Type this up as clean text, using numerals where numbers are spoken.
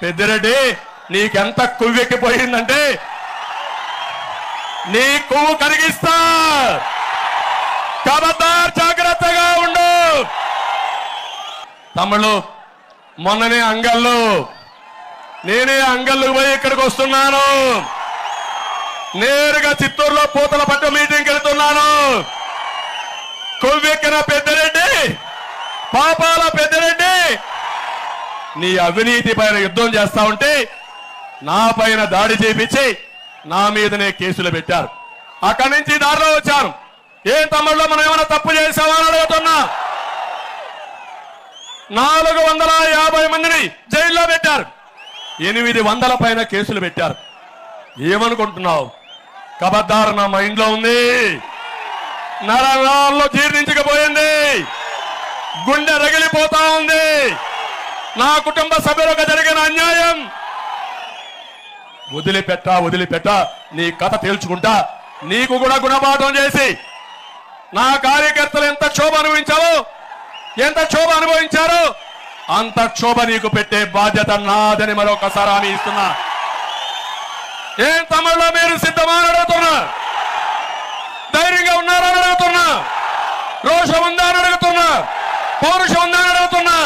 పెద్దిరెడ్డి నీకెంత కొవ్వెక్కిపోయిందంటే నీ కొవ్వు కరిగిస్తా, ఖబర్దార్ జాగ్రత్తగా ఉండు. తమ్ముళ్ళు, మొన్ననే అంగళ్ళు, నేనే అంగళ్ళకు పోయి ఇక్కడికి వస్తున్నాను. నేరుగా చిత్తూరులో పూతల పట్టు మీటింగ్కి వెళ్తున్నాను. కొవ్వెక్కిన పెద్దిరెడ్డి, పాపాల పెద్దిరెడ్డి, నీ అవినీతి పైన యుద్ధం చేస్తా ఉంటే నా పైన దాడి చేపించి నా మీదనే కేసులు పెట్టారు. అక్కడి నుంచి దారిలో వచ్చాను. ఏం తమ్ముళ్ళు, మనం ఏమైనా తప్పు చేసామా అని అడుగుతున్నా. 450 మందిని జైల్లో పెట్టారు. 800 పైన కేసులు పెట్టారు. ఏమనుకుంటున్నావు? ఖబర్దార్, నా మైండ్ లో ఉంది, నరాల్లో జీర్ణించకపోయింది, గుండె రగిలిపోతా ఉంది. నా కుటుంబ సభ్యులకు జరిగిన అన్యాయం వదిలిపెట్టా నీ కథ తేల్చుకుంటా. నీకు కూడా గుణపాఠం చేసి నా కార్యకర్తలు ఎంత క్షోభ అనుభవించారో అంత క్షోభ నీకు పెట్టే బాధ్యత నాదని మరొకసారి హామీ ఇస్తున్నా. ఏం తమిళలో మీరు సిద్ధమా అని అడుగుతున్నా. ధైర్యంగా ఉన్నారని అడుగుతున్నా. రోషం ఉందా అని అడుగుతున్నా. పౌరుషం ఉందా అని అడుగుతున్నా.